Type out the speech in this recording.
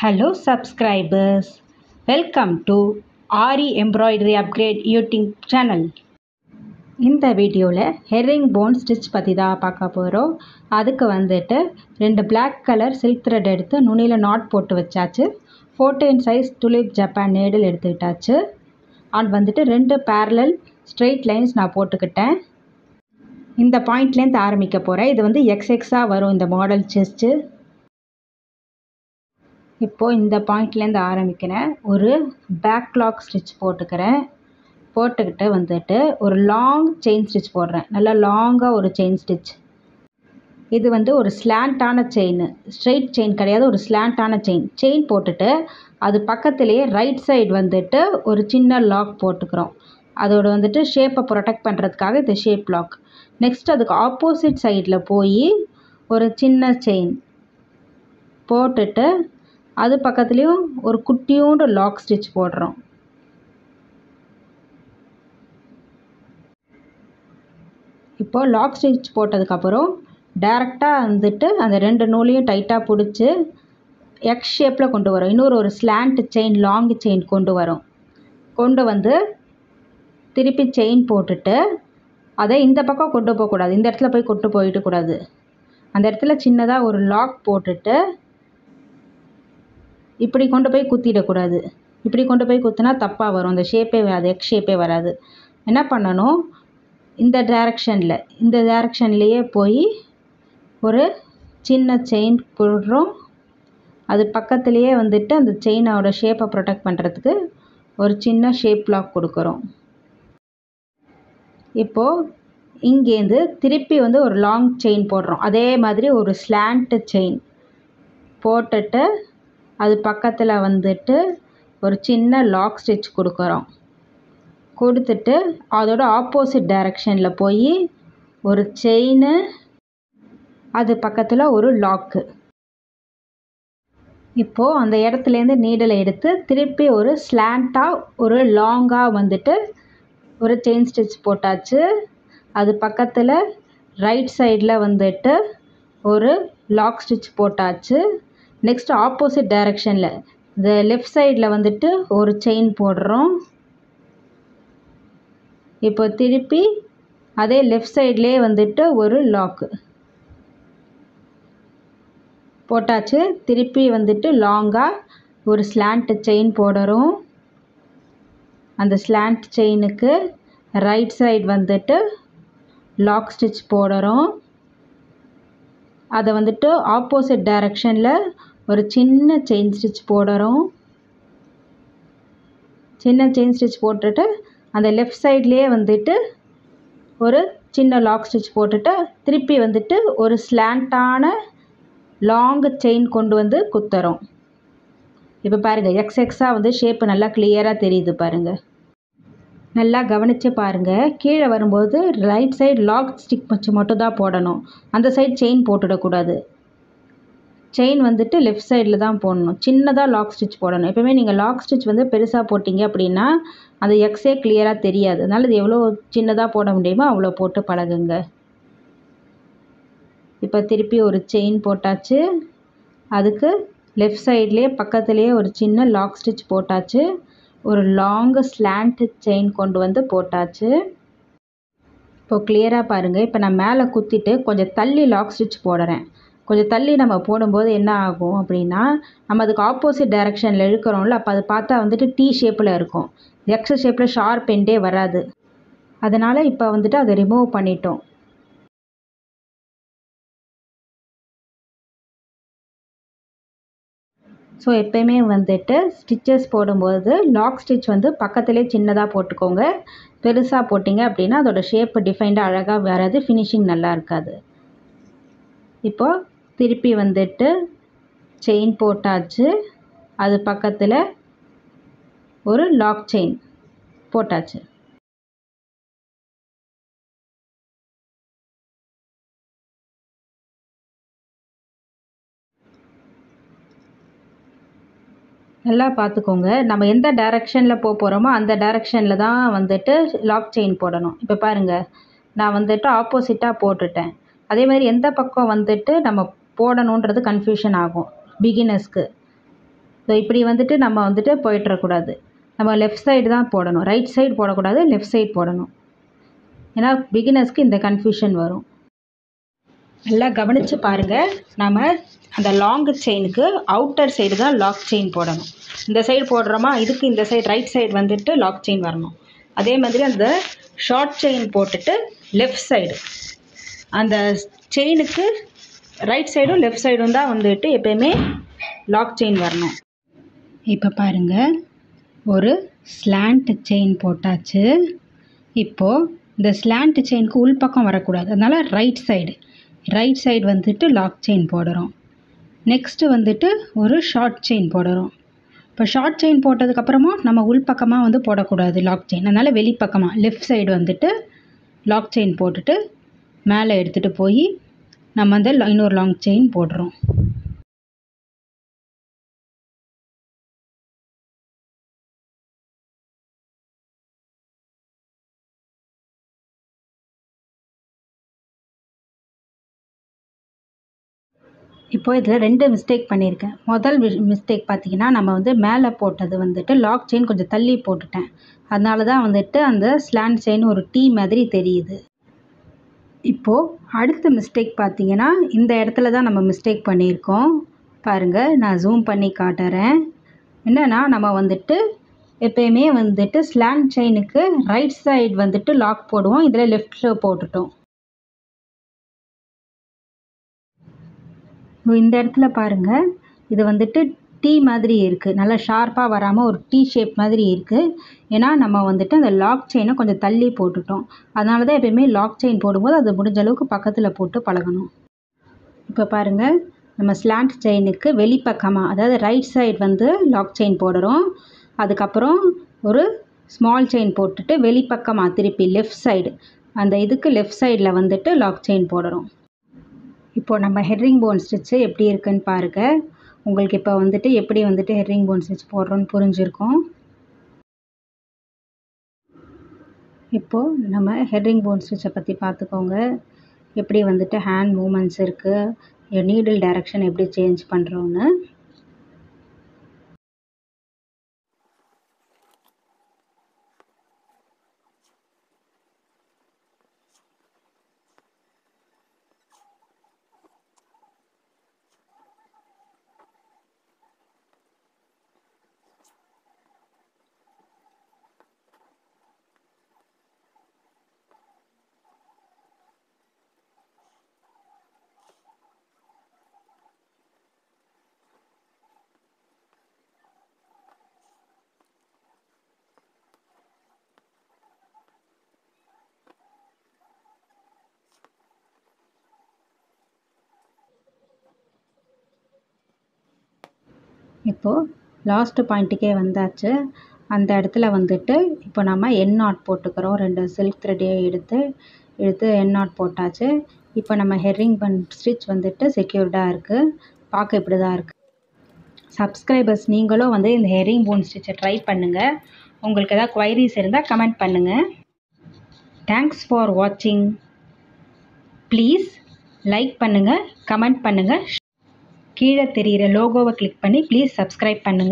Hello subscribers, welcome to Ari Embroidery Upgrade YouTube channel. இந்த வீடியோவில் hearing phone stitch பற்றி தான் பார்க்க போகிறோம். அதுக்கு வந்துட்டு 2 black கலர் சில்க் த்ரெட் எடுத்து நுனியில் நாட் போட்டு வச்சாச்சு. 14 சைஸ் துலிப் ஜப்பான் நீடில் எடுத்துக்கிட்டாச்சு. அண்ட் வந்துட்டு 2 parallel ஸ்ட்ரெயிட் லைன்ஸ் நான் போட்டுக்கிட்டேன். இந்த பாயிண்ட்லேருந்து ஆரம்பிக்க போகிறேன். இது வந்து எக்ஸ்எக்ஸாக வரும் இந்த மாடல் செஸ்ட்டு. இப்போது இந்த பாயிண்ட்லேருந்து ஆரம்பிக்கிறேன். ஒரு பேக்லாக் ஸ்டிச் போட்டுக்கிட்டு வந்துட்டு ஒரு லாங் செயின் ஸ்டிச் போடுறேன். நல்லா லாங்காக ஒரு செயின் ஸ்டிச். இது வந்து ஒரு ஸ்லாண்டான செயின், ஸ்ட்ரெயிட் செயின் கிடையாது, ஒரு ஸ்லாண்டான செயின் போட்டுட்டு அது பக்கத்துலேயே ரைட் சைடு வந்துட்டு ஒரு சின்ன லாக் போட்டுக்கிறோம். அதோட வந்துட்டு ஷேப்பை ப்ரொடெக்ட் பண்ணுறதுக்காக இது ஷேப் லாக். நெக்ஸ்ட் அதுக்கு ஆப்போசிட் சைடில் போய் ஒரு சின்ன செயின் போட்டுட்டு அது பக்கத்துலேயும் ஒரு குட்டியோண்டு லாக் ஸ்டிச் போடுறோம். இப்போது லாக் ஸ்டிச் போட்டதுக்கப்புறம் டைரெக்டாக வந்துட்டு அந்த 2 நூலையும் டைட்டாக பிடிச்சி எக்ஸ் ஷேப்பில் கொண்டு வரோம். இன்னொரு ஒரு ஸ்லாண்ட் செயின், லாங் செயின் கொண்டு வந்து திருப்பி செயின் போட்டுட்டு அதை இந்த பக்கம் கொண்டு போகக்கூடாது, இந்த இடத்துல போய் போயிடக்கூடாது. அந்த இடத்துல சின்னதாக ஒரு லாக் போட்டுட்டு இப்படி கொண்டு போய் குத்திடக்கூடாது. இப்படி கொண்டு போய் குத்தினா தப்பாக வரும், அந்த ஷேப்பே வராது, எக்ஸ் ஷேப்பே வராது. என்ன பண்ணணும், இந்த டைரக்ஷன்லேயே போய் ஒரு சின்ன செயின் போடுறோம். அது பக்கத்துலேயே வந்துட்டு அந்த செயினோட ஷேப்பை ப்ரொடெக்ட் பண்ணுறதுக்கு ஒரு சின்ன ஷேப் லாக் கொடுக்குறோம். இப்போது இங்கேருந்து திருப்பி வந்து ஒரு லாங் செயின் போடுறோம். அதே மாதிரி ஒரு ஸ்லாண்ட் செயின் போட்டுட்டு அது பக்கத்தில் வந்துட்டு ஒரு சின்ன லாக் ஸ்டிச் கொடுத்துட்டு அதோட ஆப்போசிட் டைரக்ஷனில் போய் ஒரு செயின், அது பக்கத்தில் ஒரு லாக்கு. இப்போது அந்த இடத்துலேருந்து நீடலை எடுத்து திருப்பி ஒரு ஸ்லாண்டாக ஒரு லாங்காக வந்துட்டு ஒரு செயின் ஸ்டிச் போட்டாச்சு. அது பக்கத்தில் ரைட் சைடில் வந்துட்டு ஒரு லாக் ஸ்டிச் போட்டாச்சு. நெக்ஸ்ட் ஆப்போசிட் டைரக்ஷனில் இந்த லெஃப்ட் சைடில் வந்துட்டு ஒரு செயின் போடுறோம். இப்போ திருப்பி அதே லெஃப்ட் சைட்லேயே வந்துட்டு ஒரு லாக்கு போட்டாச்சு. திருப்பி வந்துட்டு லாங்காக ஒரு ஸ்லாண்ட் செயின் போடுறோம். அந்த ஸ்லாண்ட் செயினுக்கு ரைட் சைடு வந்துட்டு லாக் ஸ்டிச் போடுறோம். அதை வந்துட்டு ஆப்போசிட் டைரக்ஷனில் ஒரு சின்ன செயின் ஸ்டிச் போடுறோம். சின்ன செயின் ஸ்டிச் போட்டுட்டு அந்த லெஃப்ட் சைட்லேயே வந்துட்டு ஒரு சின்ன லாக் ஸ்டிச் போட்டுட்டு திருப்பி வந்துட்டு ஒரு ஸ்லாண்டான லாங் செயின் கொண்டு வந்து குத்துறோம். இப்போ பாருங்கள், எக்ஸாக வந்து ஷேப்பு நல்லா கிளியராக தெரியுது பாருங்கள். நல்லா கவனித்து பாருங்கள். கீழே வரும்போது ரைட் சைடு லாக் ஸ்டிக் வச்சு மட்டும் தான் போடணும். அந்த சைடு செயின் போட்டுடக்கூடாது. செயின் வந்துட்டு லெஃப்ட் சைடில் தான் போடணும். சின்னதாக லாக் ஸ்டிச் போடணும். எப்போவுமே நீங்கள் லாக் ஸ்டிச் வந்து பெருசாக போட்டிங்க அப்படின்னா அந்த எக்ஸே கிளியராக தெரியாது. அதனால் இது எவ்வளோ சின்னதாக போட முடியுமோ அவ்வளோ போட்டு பழகுங்க. இப்போ திருப்பி ஒரு செயின் போட்டாச்சு. அதுக்கு லெஃப்ட் சைட்லேயே பக்கத்துலேயே ஒரு சின்ன லாக் ஸ்டிச் போட்டாச்சு. ஒரு லாங் ஸ்லாண்ட் செயின் கொண்டு வந்து போட்டாச்சு. இப்போது கிளியராக பாருங்கள். இப்போ நான் மேலே குத்திட்டு கொஞ்சம் தள்ளி லாக் ஸ்டிச் போடுறேன். கொஞ்சம் தள்ளி நம்ம போடும்போது என்ன ஆகும் அப்படின்னா, நம்ம அதுக்கு ஆப்போசிட் டைரக்ஷனில் இழுக்கிறோம்ல, அப்போ அது பார்த்தா வந்துட்டு டி ஷேப்பில் இருக்கும். எக்ஸ் ஷேப்பில் ஷார்ப் எண்டே வராது. அதனால் இப்போ வந்துட்டு அதை ரிமூவ் பண்ணிட்டோம். ஸோ எப்போயுமே வந்துட்டு ஸ்டிச்சஸ் போடும்போது லாக் ஸ்டிச் வந்து பக்கத்துலேயே சின்னதாக போட்டுக்கோங்க. பெருசாக போட்டிங்க அப்படின்னா அதோட ஷேப்பு டிஃபைண்டாக அழகாக வராது, ஃபினிஷிங் நல்லா இருக்காது. இப்போது திருப்பி வந்துட்டு செயின் போட்டாச்சு. அது பக்கத்தில் ஒரு லாக் செயின் போட்டாச்சு. நல்லா பார்த்துக்கோங்க, நம்ம எந்த டைரக்ஷனில் போகிறோமோ அந்த டைரக்ஷனில் தான் வந்துட்டு லாக் செயின் போடணும். இப்போ பாருங்கள், நான் வந்துட்டு ஆப்போசிட்டாக போட்டுட்டேன். அதே மாதிரி எந்த பக்கம் வந்துட்டு நம்ம போடணுன்றது கன்ஃபியூஷன் ஆகும் பிகினர்ஸ்க்கு. ஸோ இப்படி வந்துட்டு நம்ம வந்துட்டு போயிட்டுறக்கூடாது. நம்ம லெஃப்ட் சைடு தான் போடணும். ரைட் சைடு போடக்கூடாது, லெஃப்ட் சைடு போடணும். ஏன்னா பிகினர்ஸ்க்கு இந்த கன்ஃபியூஷன் வரும். நல்லா கவனித்து பாருங்கள். நம்ம அந்த லாங் செயினுக்கு அவுட்டர் சைடு தான் லாக் செயின் போடணும். இந்த சைடு போடுறோமா, இதுக்கு இந்த சைடு ரைட் சைடு வந்துட்டு லாக் செயின் வரணும். அதே மாதிரி அந்த ஷார்ட் செயின் போட்டுட்டு லெஃப்ட் சைடு அந்த செயினுக்கு ரைட் சைடும் லெஃப்ட் சைடும் தான் வந்துட்டு எப்போயுமே லாக் செயின் வரணும். இப்போ பாருங்கள், ஒரு ஸ்லாண்ட் செயின் போட்டாச்சு. இப்போது இந்த ஸ்லாண்ட் செயினுக்கு உள்பக்கம் வரக்கூடாது, அதனால் ரைட் சைடு வந்துட்டு லாக் செயின் போடுறோம். நெக்ஸ்ட்டு வந்துட்டு ஒரு ஷார்ட் செயின் போடுறோம். இப்போ ஷார்ட் செயின் போட்டதுக்கப்புறமா நம்ம உள்பக்கமாக வந்து போடக்கூடாது லாக் செயின், அதனால் வெளிப்பக்கமாக லெஃப்ட் சைடு வந்துட்டு லாக் செயின் போட்டுட்டு மேலே எடுத்துகிட்டு போய் நம்ம அந்த இன்னொரு லாங் செயின் போடுறோம். இப்போ இதில் 2 மிஸ்டேக் பண்ணியிருக்கேன். முதல் மிஸ்டேக் பார்த்தீங்கன்னா, நம்ம வந்து மேலே போட்டது வந்துட்டு லாக் செயின் கொஞ்சம் தள்ளி போட்டுட்டேன். அதனால தான் வந்துட்டு அந்த ஸ்லாண்ட் செயின் ஒரு டீ மாதிரி தெரியுது. இப்போது அடுத்த மிஸ்டேக் பார்த்தீங்கன்னா, இந்த இடத்துல தான் நம்ம மிஸ்டேக் பண்ணியிருக்கோம். பாருங்கள், நான் ஜூம் பண்ணி காட்டுறேன். என்னென்னா, நம்ம வந்துட்டு எப்போயுமே வந்துட்டு ஸ்லாண்ட் செயினுக்கு ரைட் சைடு வந்துட்டு லாக் போடுவோம், இதில் லெஃப்ட்டில் போட்டுட்டோம். இந்த இடத்துல பாருங்கள், இது வந்துட்டு டீ மாதிரி இருக்குது, நல்லா ஷார்ப்பாக வராமல் ஒரு டீ ஷேப் மாதிரி இருக்குது. ஏன்னா நம்ம வந்துட்டு அந்த லாக் செயினை கொஞ்சம் தள்ளி போட்டுட்டோம். அதனால தான் எப்போயுமே லாக் செயின் போடும்போது அது முடிஞ்ச அளவுக்கு பக்கத்தில் போட்டு பழகணும். இப்போ பாருங்கள், நம்ம ஸ்லாண்ட் செயினுக்கு வெளிப்பக்கமாக, அதாவது ரைட் சைடு வந்து லாக் செயின் போடுறோம். அதுக்கப்புறம் ஒரு ஸ்மால் செயின் போட்டுட்டு வெளிப்பக்கமாக திருப்பி லெஃப்ட் சைடு, அந்த இதுக்கு லெஃப்ட் சைடில் வந்துட்டு லாக் செயின் போடுறோம். இப்போது நம்ம ஹெர்ரிங் போன் ஸ்டிச்சு எப்படி இருக்குன்னு பாருங்கள். உங்களுக்கு இப்போ வந்துட்டு எப்படி வந்துட்டு ஹெர்ரிங் போன் ஸ்டிச் போடுறோன்னு புரிஞ்சிருக்கும். இப்போது நம்ம ஹெர்ரிங் போன் ஸ்டிச்சை பற்றி பார்த்துக்கோங்க. எப்படி வந்துட்டு ஹேண்ட் மூமெண்ட்ஸ் இருக்குது, நீடில் டைரக்ஷன் எப்படி சேஞ்ச் பண்ணுறோன்னு. இப்போது லாஸ்ட்டு பாயிண்ட்டுக்கே வந்தாச்சு. அந்த இடத்துல வந்துட்டு இப்போ நம்ம என் நாட் போட்டுக்கிறோம். 2 சில்க் த்ரெட்டையை எடுத்து என் நாட் போட்டாச்சு. இப்போ நம்ம ஹெர்ரிங் போன் ஸ்டிச் வந்துட்டு செக்யூர்டாக இருக்குது. பார்க்க இப்படி தான் இருக்குது. சப்ஸ்கிரைபர்ஸ் நீங்களும் வந்து இந்த ஹெர்ரிங் போன் ஸ்டிச்சை ட்ரை பண்ணுங்கள். உங்களுக்கு எதாவது குவைரிஸ் இருந்தால் கமெண்ட் பண்ணுங்கள். தேங்க்ஸ் ஃபார் வாட்சிங். ப்ளீஸ் லைக் பண்ணுங்கள், கமெண்ட் பண்ணுங்கள். கீழே தெரிகிற லோகோவை கிளிக் பண்ணி ப்ளீஸ் சப்ஸ்கிரைப் பண்ணுங்கள்.